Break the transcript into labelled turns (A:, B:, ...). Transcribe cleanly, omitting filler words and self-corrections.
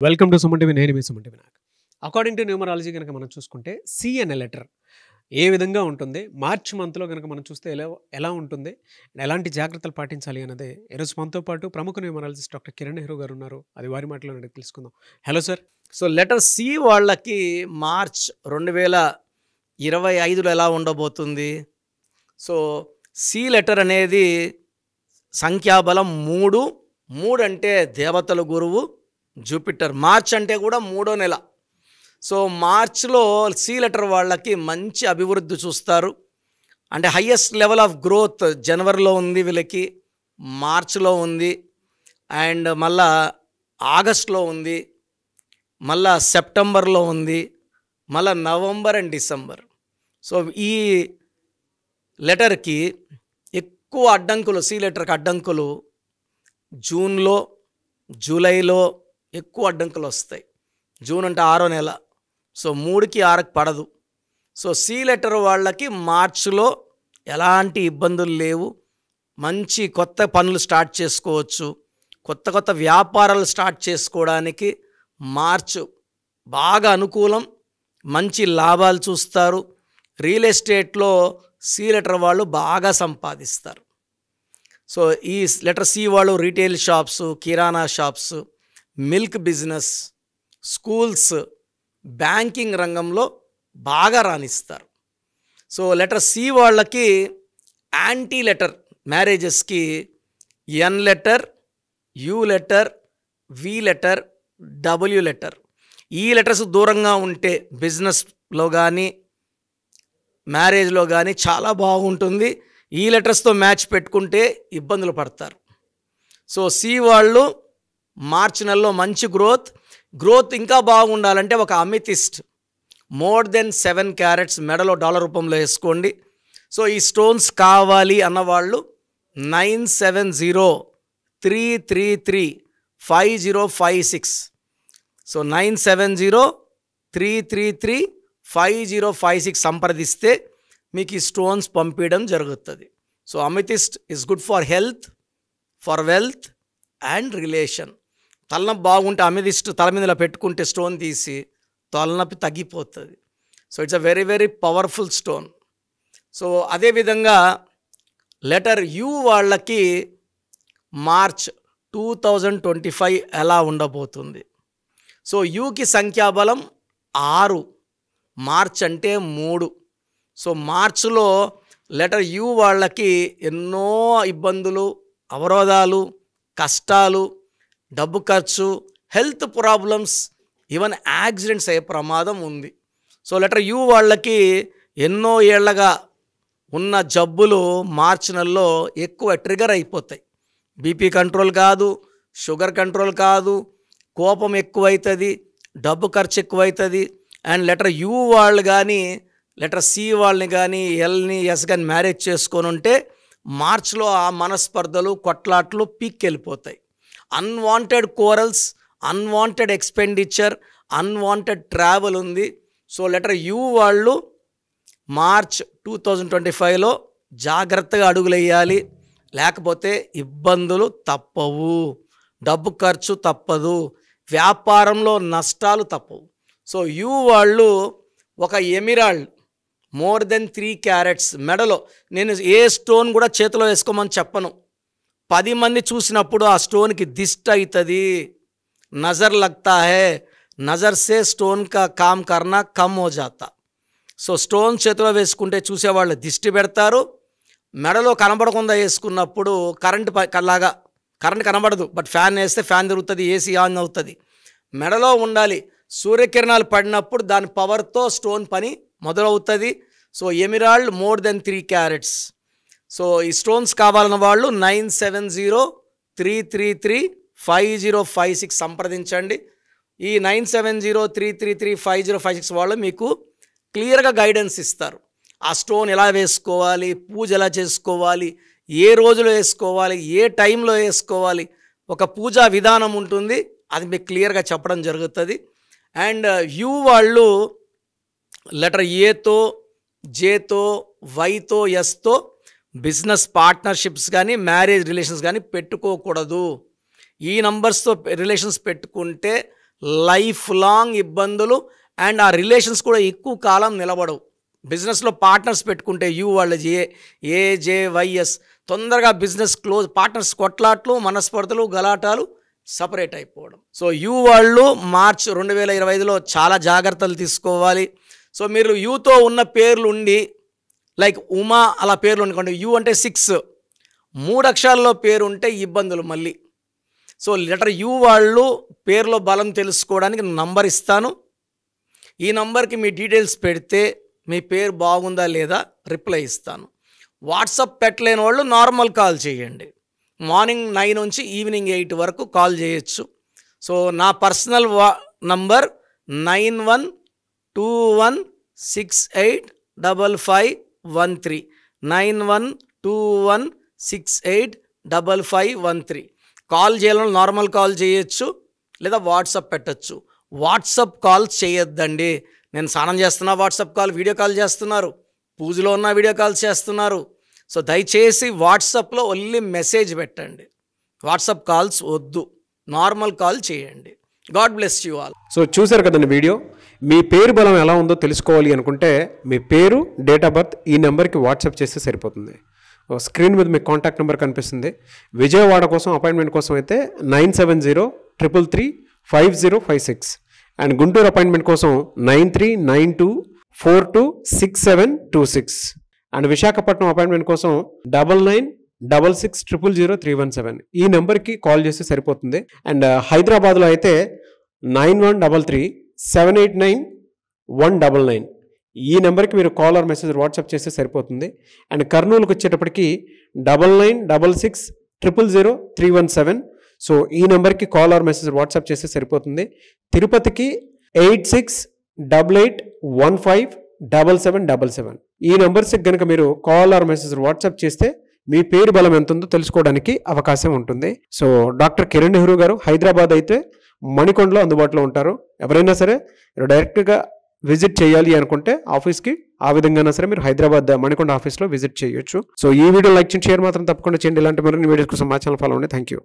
A: Welcome to Suman TV. నేను మీ Suman TV. According to numerology కనుక మనం చూసుకుంటే సి అనే లెటర్ ఏ విధంగా ఉంటుంది, మార్చ్ మంత్లో కనుక మనం చూస్తే ఎలా ఉంటుంది, ఎలాంటి జాగ్రత్తలు పాటించాలి అన్నదే ఈరోజు మనతో పాటు ప్రముఖ న్యూమరాలజిస్ట్ డాక్టర్ కిరణ్ నెహ్రూ గారు ఉన్నారు. అది వారి మాటలో అడిగి తెలుసుకుందాం. Hello sir.
B: So letter C వాళ్ళకి మార్చ్ 2025లో ఎలా ఉండబోతుంది? సో సి లెటర్ అనేది సంఖ్యాబలం 3. 3 అంటే దేవతల గురువు జూపిటర్. మార్చ్ అంటే కూడా 3వ నెల. సో మార్చ్లో సి లెటర్ వాళ్ళకి మంచి అభివృద్ధి చూస్తారు. అంటే హయ్యెస్ట్ లెవెల్ ఆఫ్ గ్రోత్ జనవరిలో ఉంది, వీళ్ళకి మార్చ్లో ఉంది, అండ్ మళ్ళా ఆగస్ట్లో ఉంది, మళ్ళా సెప్టెంబర్లో ఉంది, మళ్ళా నవంబర్ అండ్ డిసెంబర్. సో ఈ లెటర్కి ఎక్కువ అడ్డంకులు, సి లెటర్కి అడ్డంకులు జూన్లో, జూలైలో ఎక్కువ అడ్డంకులు వస్తాయి. జూన్ అంటే 6వ నెల. సో 3కి 6కి పడదు. సో సి లెటర్ వాళ్ళకి మార్చ్లో ఎలాంటి ఇబ్బందులు లేవు. మంచి కొత్త పనులు స్టార్ట్ చేసుకోవచ్చు. కొత్త కొత్త వ్యాపారాలు స్టార్ట్ చేసుకోవడానికి మార్చ్ బాగా అనుకూలం. మంచి లాభాలు చూస్తారు. రియల్ ఎస్టేట్లో సి లెటర్ వాళ్ళు బాగా సంపాదిస్తారు. సో ఈ లెటర్ సి వాళ్ళు retail shops, kirana shops, milk business, schools, banking రంగంలో బాగా రాణిస్తారు. సో లెటర్ సి వాళ్ళకి యాంటీ లెటర్ మ్యారేజెస్కి N letter, U letter, V letter, W letter, ఈ లెటర్స్ దూరంగా ఉంటే బిజినెస్లో కానీ మ్యారేజ్లో కానీ చాలా బాగుంటుంది. ఈ లెటర్స్తో మ్యాచ్ పెట్టుకుంటే ఇబ్బందులు పడతారు. సో సి వాళ్ళు మార్చి నెలలో మంచి గ్రోత్ ఇంకా బాగుండాలంటే ఒక అమితిస్ట్ మోర్ దెన్ 7 క్యారెట్స్ మెడలో డాలర్ రూపంలో వేసుకోండి. సో ఈ స్టోన్స్ కావాలి అన్నవాళ్ళు 9703335056. సో 9703335056 సంప్రదిస్తే మీకు ఈ స్టోన్స్ పంపించడం జరుగుతుంది. So amethyst is good for health, for wealth and relation. తలనొప్పి బాగుంటే అమితిస్ట్ తల మీద పెట్టుకుంటే స్టోన్ తీసి తలనొప్పి తగ్గిపోతుంది. So it's a very very powerful stone. So అదేవిధంగా లెటర్ యు వాళ్ళకి మార్చ్ 2025 ఎలా ఉండబోతుంది? సో యుకి సంఖ్యాబలం 6, మార్చ్ అంటే 3. సో మార్చ్లో లెటర్ యు వాళ్ళకి ఎన్నో ఇబ్బందులు, అవరోధాలు, కష్టాలు, డబ్బు ఖర్చు, హెల్త్ ప్రాబ్లమ్స్, ఈవెన్ యాక్సిడెంట్స్ అయ్యే ప్రమాదం ఉంది. సో లెటర్ యు వాళ్ళకి ఎన్నో ఏళ్ళగా ఉన్న జబ్బులు మార్చి నెలలో ఎక్కువ ట్రిగర్ అయిపోతాయి. బీపీ కంట్రోల్ కాదు, షుగర్ కంట్రోల్ కాదు, కోపం ఎక్కువవుతుంది, డబ్బు ఖర్చు ఎక్కువవుతుంది. అండ్ లెటర్ యు వాళ్ళు కానీ లెటర్ సి వాళ్ళని కానీ ఎల్ని ఎస్ కానీ మ్యారేజ్ చేసుకొని ఉంటే మార్చ్లో ఆ మనస్పర్ధలు, కొట్లాట్లు పీక్కెళ్ళిపోతాయి. Unwanted quarrels, unwanted expenditure, unwanted travel ఉంది. సో లెటర్ యు వాళ్ళు మార్చ్ 2025లో జాగ్రత్తగా అడుగులేయాలి, లేకపోతే ఇబ్బందులు తప్పవు, డబ్బు ఖర్చు తప్పదు, వ్యాపారంలో నష్టాలు తప్పవు. సో యు వాళ్ళు ఒక ఎమిరాల్డ్ మోర్ దెన్ 3 క్యారెట్స్ మెడలో, నేను ఏ స్టోన్ కూడా చేతిలో వేసుకోమని చెప్పను. 10 మంది చూసినప్పుడు ఆ స్టోన్కి దిష్టి అవుతుంది. నజర్ లగ్తా హే, నజర్ సే స్టోన్ కా కామ్ కర్నా కమ్ హో జాతా. సో స్టోన్ చేతిలో వేసుకుంటే చూసేవాళ్ళు దిష్టి పెడతారు. మెడలో కనబడకుండా వేసుకున్నప్పుడు కరెంట్ కనబడదు, బట్ ఫ్యాన్ వేస్తే ఫ్యాన్ తిరుగుతుంది, ఏసీ ఆన్ అవుతుంది. మెడలో ఉండాలి. సూర్యకిరణాలు పడినప్పుడు దాని పవర్తో స్టోన్ పని మొదలవుతుంది. So emerald more than 3 carats. So ఈ స్టోన్స్ కావాలన్న వాళ్ళు 9703335056 సంప్రదించండి. ఈ 9703335056 వాళ్ళు మీకు క్లియర్గా గైడెన్స్ ఇస్తారు. ఆ స్టోన్ ఎలా వేసుకోవాలి, పూజ ఎలా చేసుకోవాలి, ఏ రోజులో వేసుకోవాలి, ఏ టైంలో వేసుకోవాలి, ఒక పూజా విధానం ఉంటుంది, అది మీకు క్లియర్గా చెప్పడం జరుగుతుంది. అండ్ యు వాళ్ళు లెటర్ ఏతో, జేతో, వైతో, ఎస్తో బిజినెస్ పార్ట్నర్షిప్స్ కానీ మ్యారేజ్ రిలేషన్స్ కానీ పెట్టుకోకూడదు. ఈ నంబర్స్తో రిలేషన్స్ పెట్టుకుంటే లైఫ్ లాంగ్ ఇబ్బందులు అండ్ ఆ రిలేషన్స్ కూడా ఎక్కువ కాలం నిలబడవు. బిజినెస్లో పార్ట్నర్స్ పెట్టుకుంటే యూ వాళ్ళు AJYS తొందరగా బిజినెస్ క్లోజ్, పార్ట్నర్స్ కొట్లాట్లు, మనస్పర్ధలు, గలాటాలు, సపరేట్ అయిపోవడం. సో యూ వాళ్ళు మార్చ్ 2025లో చాలా జాగ్రత్తలు తీసుకోవాలి. సో మీరు యూతో ఉన్న పేర్లు ఉండి లైక్ ఉమా అలా పేర్లు అనుకోండి, యూ అంటే 6 3 అక్షరాల్లో పేరు ఉంటే ఇబ్బందులు మళ్ళీ. సో లెటర్ యూ వాళ్ళు పేరులో బలం తెలుసుకోవడానికి నంబర్ ఇస్తాను. ఈ నంబర్కి మీ డీటెయిల్స్ పెడితే మీ పేరు బాగుందా లేదా రిప్లై ఇస్తాను. వాట్సాప్ పెట్టలేని వాళ్ళు నార్మల్ కాల్ చేయండి. మార్నింగ్ 9 నుంచి ఈవినింగ్ 8 వరకు కాల్ చేయొచ్చు. సో నా పర్సనల్ నంబర్ 9121685513 9121685513. కాల్ చేయాలని నార్మల్ కాల్ చేయొచ్చు లేదా వాట్సాప్ పెట్టచ్చు. వాట్సాప్ కాల్ చేయొద్దండి. నేను స్నానం చేస్తున్నా వాట్సాప్ కాల్, వీడియో కాల్ చేస్తున్నారు, పూజలో ఉన్న వీడియో కాల్స్ చేస్తున్నారు. సో దయచేసి వాట్సాప్లో ఓన్లీ మెసేజ్ పెట్టండి, వాట్సాప్ కాల్స్ వద్దు, నార్మల్ కాల్ చేయండి. God bless you all.
A: So చూశారు కదండి వీడియో. మీ పేరు బలం ఎలా ఉందో తెలుసుకోవాలి అనుకుంటే మీ పేరు, డేట్ ఆఫ్ బర్త్ ఈ నెంబర్కి వాట్సాప్ చేస్తే సరిపోతుంది. స్క్రీన్ మీద మీకు కాంటాక్ట్ నెంబర్ కనిపిస్తుంది. విజయవాడ కోసం అపాయింట్మెంట్ కోసం అయితే 9703335056 అండ్ గుంటూరు అపాయింట్మెంట్ కోసం 9392426726 అండ్ విశాఖపట్నం అపాయింట్మెంట్ కోసం 9966600317 ఈ నెంబర్కి కాల్ చేస్తే సరిపోతుంది. అండ్ హైదరాబాద్లో అయితే 9133789199 ఈ నెంబర్కి మీరు కాల్ ఆర్ మెసేజ్ వాట్సాప్ చేస్తే సరిపోతుంది. అండ్ కర్నూలుకి వచ్చేటప్పటికి 9966000317 సో ఈ నెంబర్కి కాల్ ఆర్ మెసేజ్ వాట్సాప్ చేస్తే సరిపోతుంది. తిరుపతికి 8688157777 ఈ నెంబర్స్కి కనుక మీరు కాల్ ఆర్ మెసేజ్ వాట్సాప్ చేస్తే మీ పేరు బలం ఎంత ఉందో తెలుసుకోవడానికి అవకాశం ఉంటుంది. సో డాక్టర్ కిరణ్ నెహ్రూ గారు హైదరాబాద్ అయితే మణికొండలో అందుబాటులో ఉంటారు. ఎవరైనా సరే మీరు డైరెక్ట్గా విజిట్ చేయాలి అనుకుంటే ఆఫీస్కి ఆ విధంగా సరే మీరు హైదరాబాద్ మణికొండ ఆఫీస్లో విజిట్ చేయొచ్చు. సో ఈ వీడియో లైక్ చేయండి, షేర్ మాత్రం తప్పకుండా చేయండి. ఇలాంటి మరిన్ని వీడియోస్ కోసం మా ఛానల్ ఫాలో అవ్వండి. Thank you.